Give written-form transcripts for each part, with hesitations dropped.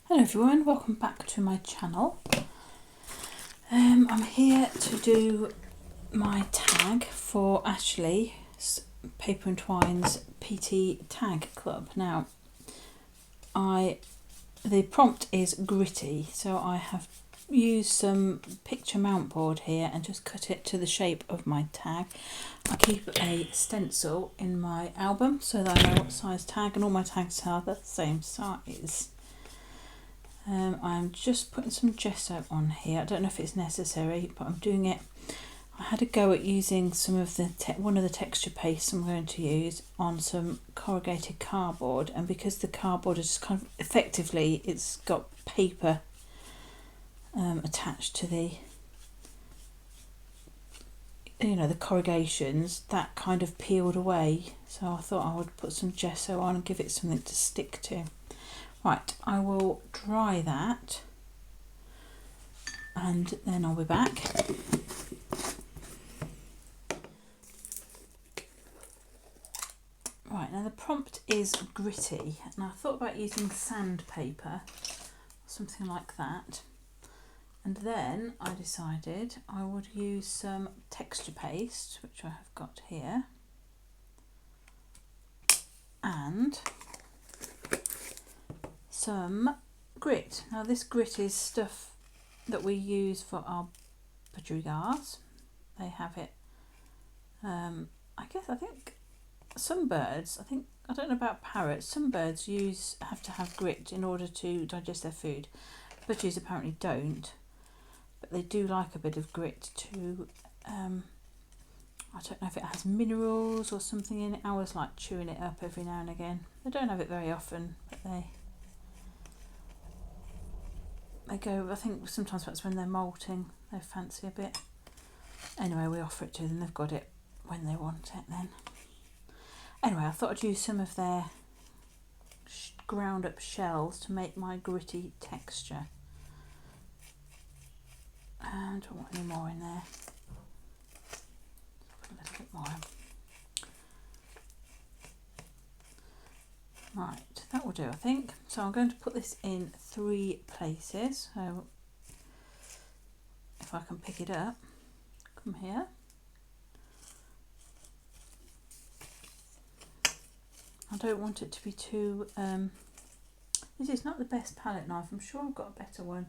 Hello everyone, welcome back to my channel. I'm here to do my tag for Ashley's Paper and Twine's PT Tag Club. Now, the prompt is gritty, so I have used some picture mount board here and just cut it to the shape of my tag. I keep a stencil in my album so that I know what size tag, and all my tags are the same size. I'm just putting some gesso on here. I don't know if it's necessary, but I'm doing it. I had a go at using some of the one of the texture pastes I'm going to use on some corrugated cardboard, and because the cardboard is kind of effectively, it's got paper attached to the the corrugations, that kind of peeled away, so I thought I would put some gesso on and give it something to stick to. Right, I will dry that and then I'll be back. Right, now the prompt is gritty, and I thought about using sandpaper, something like that. And then I decided I would use some texture paste, which I have got here, and some grit. Now this grit is stuff that we use for our budgerigars. They have it. I think some birds. I don't know about parrots. Some birds have to have grit in order to digest their food. Budgies apparently don't, but they do like a bit of grit to. I don't know if it has minerals or something in it. I always like chewing it up every now and again. They don't have it very often, but they go, I think sometimes that's when they're molting, they fancy a bit. Anyway, we offer it to them, they've got it when they want it then. Anyway, I thought I'd use some of their ground up shells to make my gritty texture. And I don't want any more in there. Put a little bit more in. Right, that will do, I think. So I'm going to put this in 3 places. So if I can pick it up, come here. I don't want it to be too, this is not the best palette knife. I'm sure I've got a better one.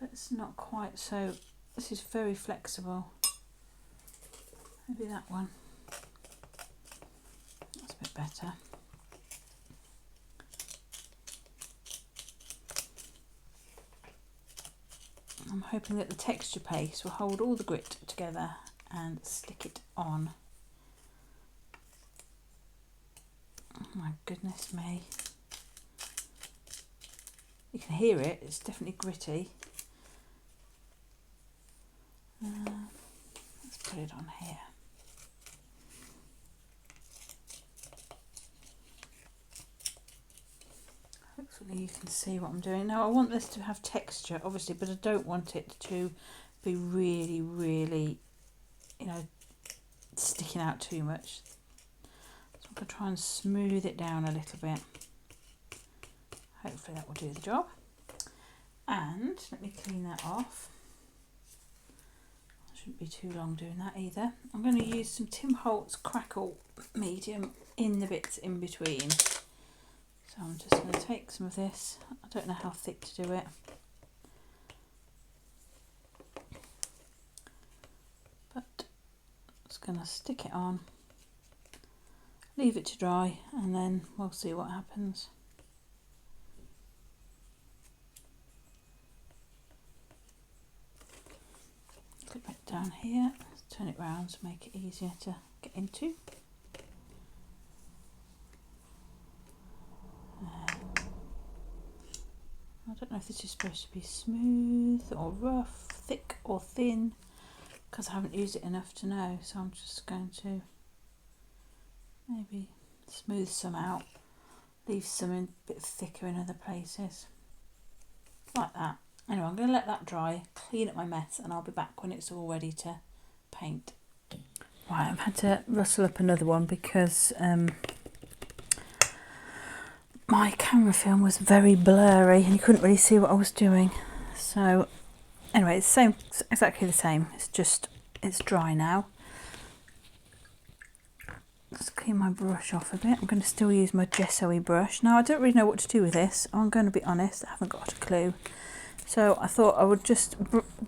That's not quite so, this is very flexible. Maybe that one. That's a bit better. I'm hoping that the texture paste will hold all the grit together and stick it on. Oh my goodness me. You can hear it, it's definitely gritty. Let's put it on here. Hopefully you can see what I'm doing. Now I want this to have texture, obviously, but I don't want it to be really, really, sticking out too much. So I'm going to try and smooth it down a little bit. Hopefully that will do the job. And let me clean that off. Shouldn't be too long doing that either. I'm going to use some Tim Holtz Crackle Medium in the bits in between. So I'm just going to take some of this. I don't know how thick to do it. But I'm just going to stick it on, leave it to dry, and then we'll see what happens. Clip it down here, let's turn it round to make it easier to get into. I don't know if this is supposed to be smooth or rough, thick or thin, because I haven't used it enough to know, so I'm just going to maybe smooth some out, leave some a bit thicker in other places, like that. Anyway, I'm going to let that dry, clean up my mess, and I'll be back when it's all ready to paint. Right, I've had to rustle up another one because my camera film was very blurry and you couldn't really see what I was doing. So anyway, it's exactly the same. It's dry now. Let's clean my brush off a bit. I'm going to still use my gesso-y brush. Now I don't really know what to do with this. I'm going to be honest, I haven't got a clue. So I thought I would just,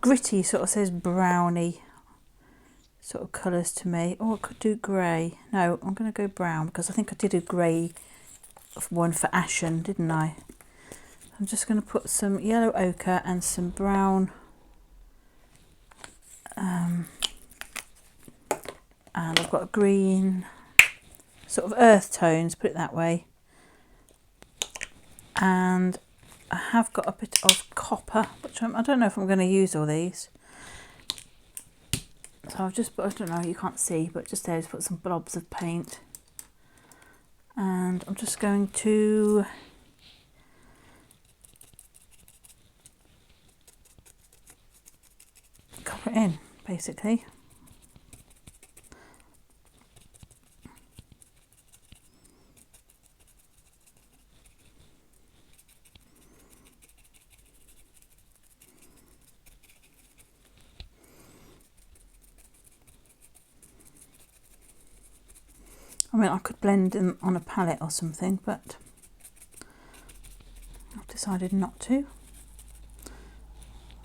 gritty sort of says browny sort of colours to me. Or I could do grey. No, I'm going to go brown because I think I did a grey one for Ashen, didn't I? I'm just going to put some yellow ochre and some brown and I've got a green, sort of earth tones, put it that way. And I have got a bit of copper, which I don't know if I'm going to use all these. So I've just put, I don't know, you can't see, but just there, just put some blobs of paint. And I'm just going to cover it in, basically. I mean, I could blend them on a palette or something, but I've decided not to.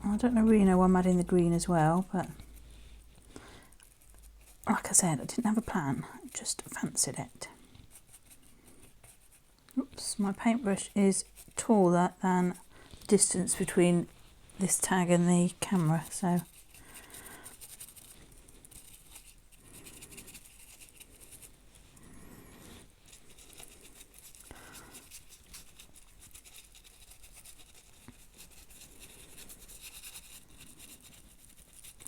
I don't really know why I'm adding the green as well, but like I said, I didn't have a plan, I just fancied it. Oops, my paintbrush is taller than the distance between this tag and the camera, so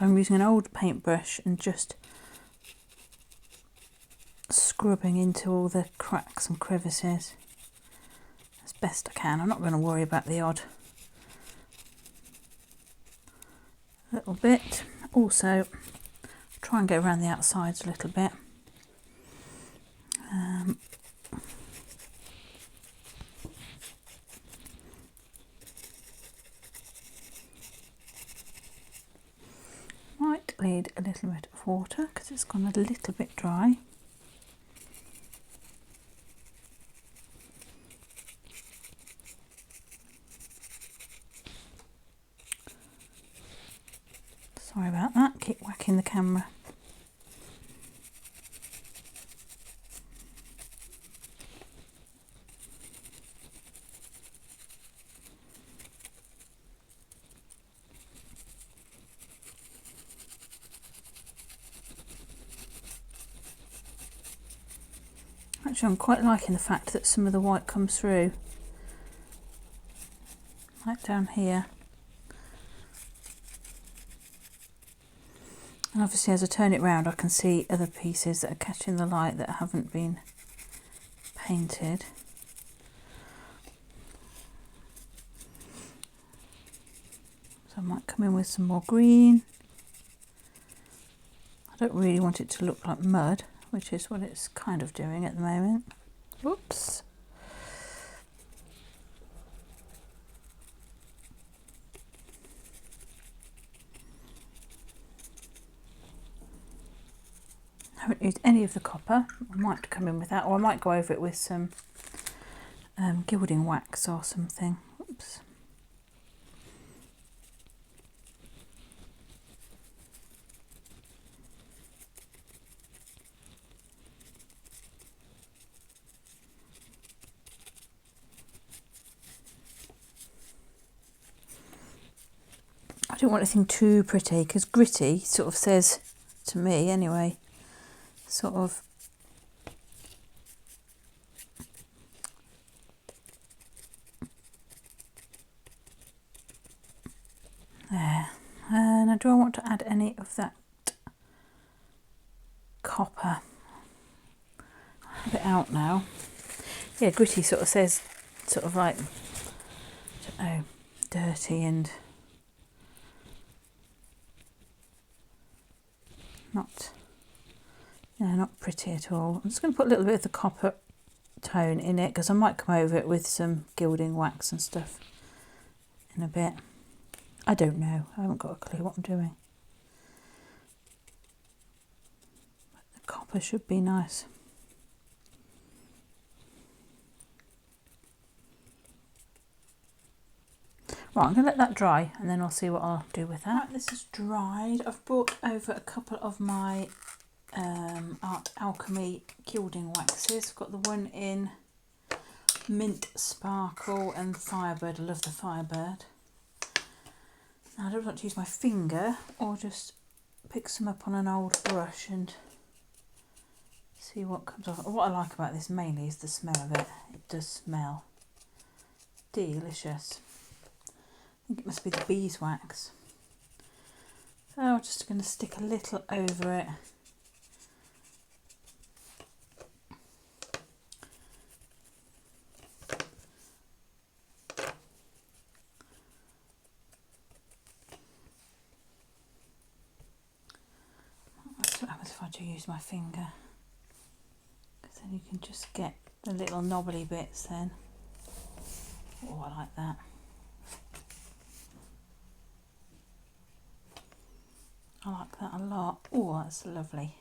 I'm using an old paintbrush and just scrubbing into all the cracks and crevices as best I can. I'm not going to worry about the odd little bit. Also, try and go around the outsides a little bit. Might need a little bit of water because it's gone a little bit dry. Sorry about that, keep whacking the camera. Actually, I'm quite liking the fact that some of the white comes through, like down here. And obviously as I turn it round I can see other pieces that are catching the light that haven't been painted. So I might come in with some more green. I don't really want it to look like mud, which is what it's kind of doing at the moment. Whoops. I haven't used any of the copper. I might come in with that, or I might go over it with some gilding wax or something. Oops. I don't want anything too pretty because gritty sort of says to me anyway, sort of there. Now do I want to add any of that copper? I have it out now. Yeah, gritty sort of says sort of like, I don't know, dirty and not, not pretty at all. I'm just going to put a little bit of the copper tone in it, because I might come over it with some gilding wax and stuff in a bit. I don't know, I haven't got a clue what I'm doing. But the copper should be nice. Right, I'm going to let that dry and then I'll see what I'll do with that. Right, this is dried. I've brought over a couple of my Art Alchemy gilding waxes. I've got the one in Mint Sparkle and Firebird. I love the Firebird. Now I don't want to use my finger, or just pick some up on an old brush and see what comes off. What I like about this mainly is the smell of it. It does smell delicious. I think it must be the beeswax. So I'm just going to stick a little over it. That's what happens if I do use my finger, because then you can just get the little knobbly bits then. Oh, I like that. I like that a lot. Oh, that's lovely.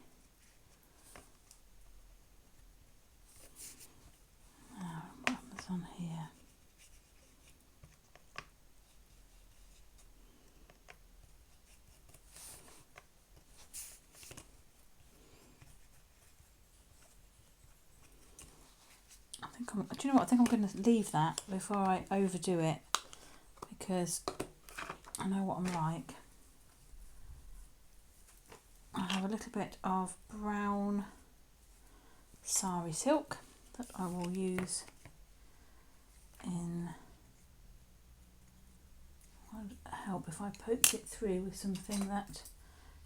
Now, what happens on here? Do you know what? I think I'm going to leave that before I overdo it, because I know what I'm like. I have a little bit of brown sari silk that I will use in. Would help if I poked it through with something that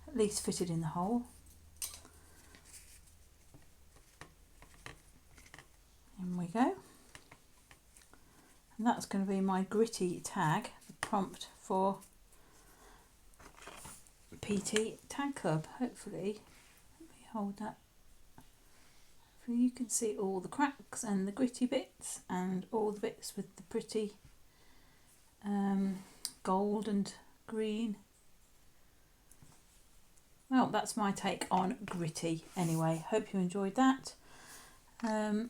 at least fitted in the hole. In we go. And that's going to be my gritty tag, the prompt for PT Tag Club. Hopefully, let me hold that. Hopefully you can see all the cracks and the gritty bits and all the bits with the pretty gold and green. Well, that's my take on gritty anyway. Hope you enjoyed that. And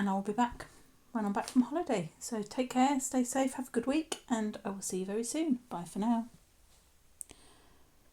I'll be back when I'm back from holiday. So take care, stay safe, have a good week, and I will see you very soon. Bye for now.